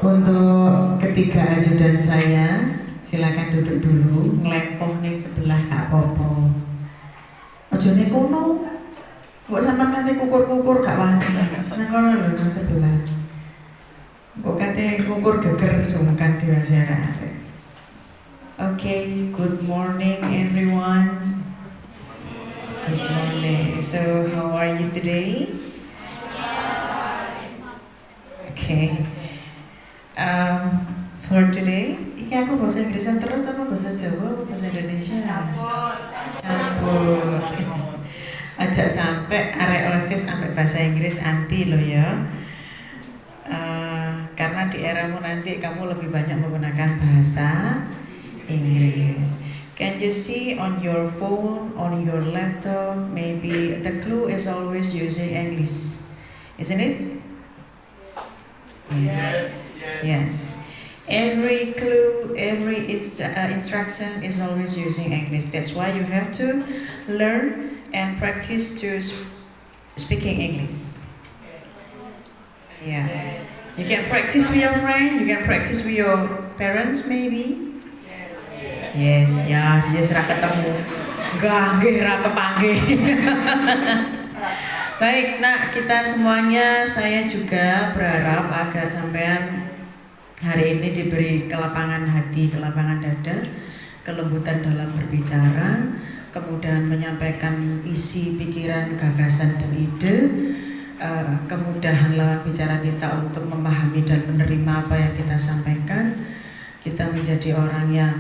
Untuk ketiga ajudan saya, silakan duduk dulu, ngelepoh nih sebelah gak apa-apa. Ojo nih kono, kok sampai nanti kukur-kukur gak wani. Nah kono lho nang sebelah. Kok kate kukur geger sungkan diwasiarake. Okay, good morning everyone. Good morning. So how are you today? Okay. For today, ini aku bahasa Inggrisan terus apa bahasa Jawa apa bahasa Indonesia? Campur. Ajak sampai arek OSIS sampai bahasa Inggris anti lo ya. Karena di eramu nanti kamu lebih banyak menggunakan bahasa Inggris. Can you see on your phone, on your laptop, maybe the clue is always using English, isn't it? Yes. Yes. Every clue, every instruction is always using English. That's why you have to learn and practice to speaking English. Yeah. You can practice with your friend. You can practice with your parents, maybe. Yes. Ya, sudah ketemu. Gak kepanggil. Baik, nak kita semuanya, saya juga berharap agar sampean hari ini diberi kelapangan hati, kelapangan dada, kelembutan dalam berbicara, kemudian menyampaikan isi pikiran, gagasan dan ide, kemudahan lawan bicara kita untuk memahami dan menerima apa yang kita sampaikan. Kita menjadi orang yang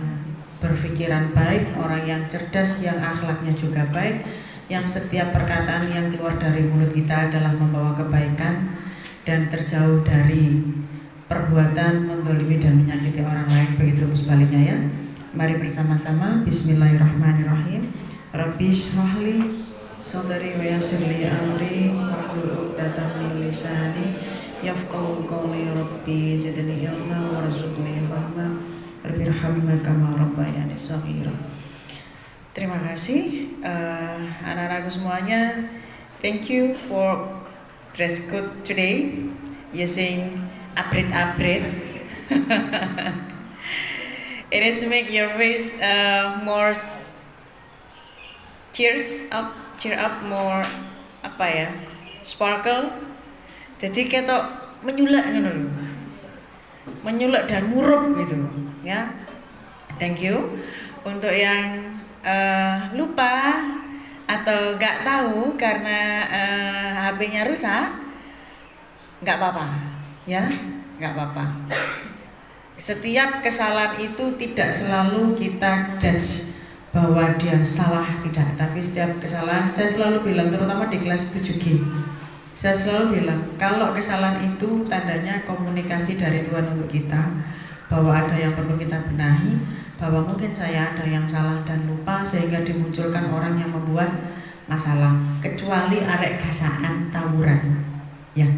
berpikiran baik, orang yang cerdas, yang akhlaknya juga baik, yang setiap perkataan yang keluar dari mulut kita adalah membawa kebaikan dan terjauh dari perbuatan menzalimi dan menyakiti orang lain, begitu sebaliknya ya. Mari bersama-sama Bismillahirrahmanirrahim. Rabbi shrah li sadri wa yassir li amri wahlul 'uqdatam min lisani yafqahu qawli. Rabbi zidni ilma warzuqni fahma. Rabbirhamna kama rabbayani shaghira. Terima kasih anak-anakku semuanya. Thank you for dress code today using abrit-abrit. It is make your face more cheer up more apa ya, sparkle. Jadi ketok menyulak ngono lho. Menyulak dan murup gitu ya. Thank you. Untuk yang lupa atau nggak tahu karena HP-nya rusak, nggak apa-apa ya, nggak apa-apa. Setiap kesalahan itu tidak selalu kita judge bahwa dia salah, tidak, tapi setiap kesalahan, saya selalu bilang, terutama di kelas 7G, saya selalu bilang kalau kesalahan itu tandanya komunikasi dari Tuhan untuk kita, bahwa ada yang perlu kita benahi, bahwa mungkin saya ada yang salah dan lupa sehingga dimunculkan orang yang membuat masalah, kecuali arek gasaan tawuran ya,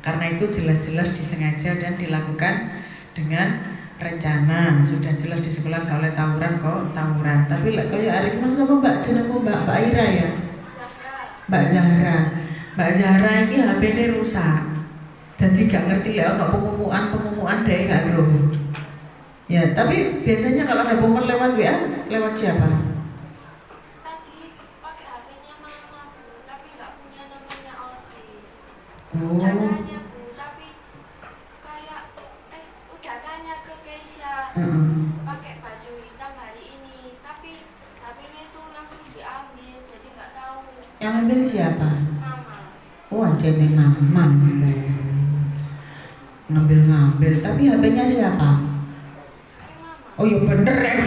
karena itu jelas-jelas disengaja dan dilakukan dengan rencana, sudah jelas di sekolah kalau tawuran kok tawuran. Tapi lek koyo arek mang sapa Mbak jenengmu Mbak Ira ya, Mbak Zahra iki HP-ne rusak, jadi gak ngerti lek ono pengumuman dhewe gak ngerti. Ya, tapi biasanya kalau ada pengumuman lewat WA, lewat siapa? Tadi pakai HP-nya mama Bu, tapi nggak punya namanya OSIS. Oh. Udah tanya Bu, tapi kayak udah tanya ke Keisha, pakai baju hitam hari ini, tapi HP-nya itu langsung diambil, jadi nggak tahu. Yang ambil siapa? Mama. Oh, anjene mama. Ngambil, tapi HP-nya siapa? Oh iya bener ya.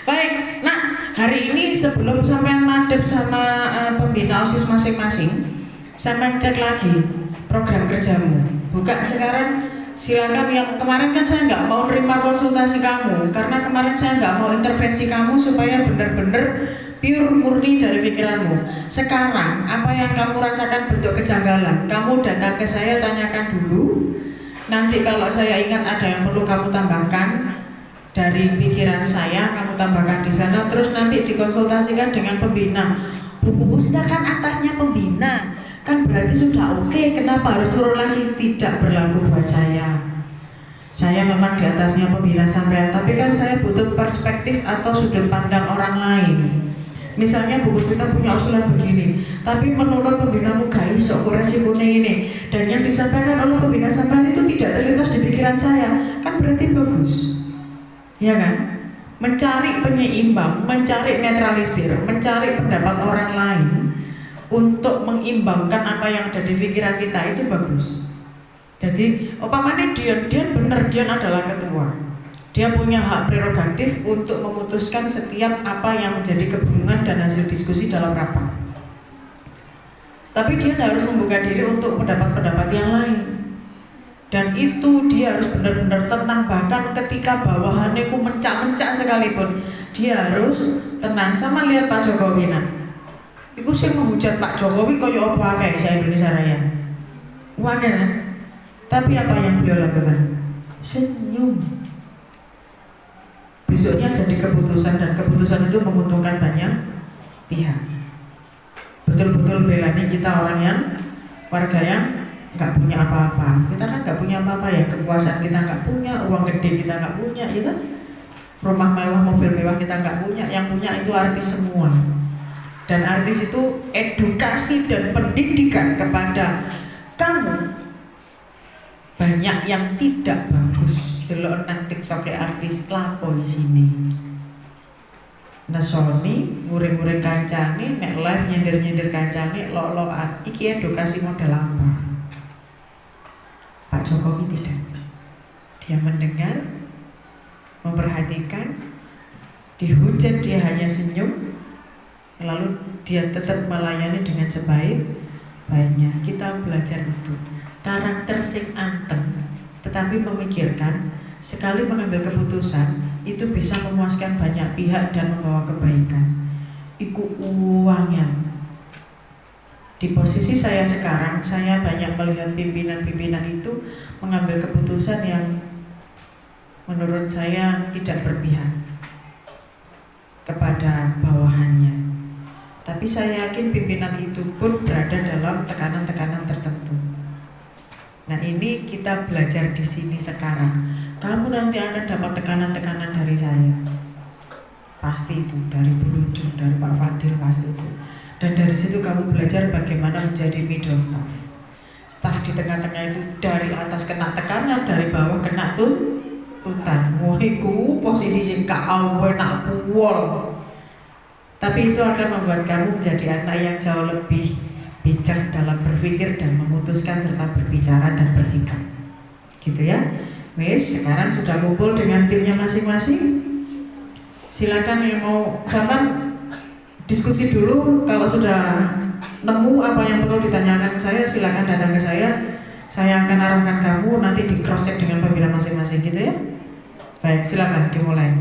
Baik, nah hari ini sebelum sampean madep sama pembina OSIS masing-masing, sampean cek lagi program kerjamu. Buka sekarang, silakan. Yang kemarin kan saya nggak mau nerima konsultasi kamu, karena kemarin saya nggak mau intervensi kamu supaya benar-benar pure murni dari pikiranmu. Sekarang apa yang kamu rasakan bentuk kejanggalan, kamu datang ke saya, tanyakan dulu. Nanti kalau saya ingat ada yang perlu kamu tambahkan dari pikiran saya, kamu tambahkan di sana. Terus nanti dikonsultasikan dengan pembina. Bu, kan atasnya pembina. kan berarti sudah oke. Kenapa harus turun lagi? Tidak berlaku buat saya. Saya memang di atasnya pembina sampean, tapi kan saya butuh perspektif atau sudut pandang orang lain. Misalnya Bu kita punya usulan begini, tapi menurut pembinamu gak iso resikonya ini, dan yang disampaikan oleh pembina sampean itu tidak terlintas di pikiran saya, kan berarti bagus, ya kan? Mencari penyeimbang, mencari netralisir, mencari pendapat orang lain untuk mengimbangkan apa yang ada di pikiran kita itu bagus. Jadi, umpamanya Dion benar, Dion adalah ketua. Dia punya hak prerogatif untuk memutuskan setiap apa yang menjadi kebingungan dan hasil diskusi dalam rapat. Tapi dia harus membuka diri untuk pendapat-pendapat yang lain. Dan itu dia harus benar-benar tenang, bahkan ketika bawahannya ku mencak-mencak sekalipun, dia harus tenang. Sama lihat Pak Jokowi nah. Iku sing menghujat Pak Jokowi kaya apa kayak saya Indonesia Raya. Wajar kan? Tapi apa yang beliau lakukan? Senyum. Besoknya jadi keputusan, dan keputusan itu menguntungkan banyak pihak. Betul-betul belani kita orang yang warga yang nggak punya apa-apa. Kita kan nggak punya apa-apa ya, kekuasaan kita nggak punya, uang gede kita nggak punya, ya kan? Rumah mewah, mobil mewah kita nggak punya. Yang punya itu artis semua. Dan artis itu edukasi dan pendidikan kepada kamu. Banyak yang tidak bagus. Delok nang TikTok artis lapo di sini. Nesoni, nguring-nguring kancane, nek live nyindir-nyindir kancane, lo-loan. Iki edukasi model apa? Pak Jokowi tidak. Dia mendengar, memperhatikan, dihujat dia hanya senyum, lalu dia tetap melayani dengan sebaik-baiknya. Kita belajar itu. Karakter sing anteng, tetapi memikirkan, sekali mengambil keputusan itu bisa memuaskan banyak pihak dan membawa kebaikan. Iku uangnya. Di posisi saya sekarang, saya banyak melihat pimpinan-pimpinan itu mengambil keputusan yang menurut saya tidak berpihak kepada bawahannya. Tapi saya yakin pimpinan itu pun berada dalam tekanan-tekanan tertentu. Nah ini kita belajar di sini sekarang. Kamu nanti akan dapat tekanan-tekanan dari saya. Pasti itu, dari Bu Lucu, dari Pak Fadil pasti itu. Dan dari situ kamu belajar bagaimana menjadi middle staff. Staff di tengah-tengah itu dari atas kena tekanan, dari bawah kena tuntutan. Wah iku posisi sing gak enak puwol. Tapi itu akan membuat kamu menjadi anak yang jauh lebih bijak dalam berpikir dan memutuskan serta berbicara dan bersikap. Gitu ya. Wes, sekarang sudah kumpul dengan timnya masing-masing. Silakan yang mau sampai diskusi dulu. Kalau sudah nemu apa yang perlu ditanyakan ke saya, silakan datang ke saya. Saya akan arahkan kamu nanti di cross check dengan pembina masing-masing gitu ya. Baik, silakan dimulai.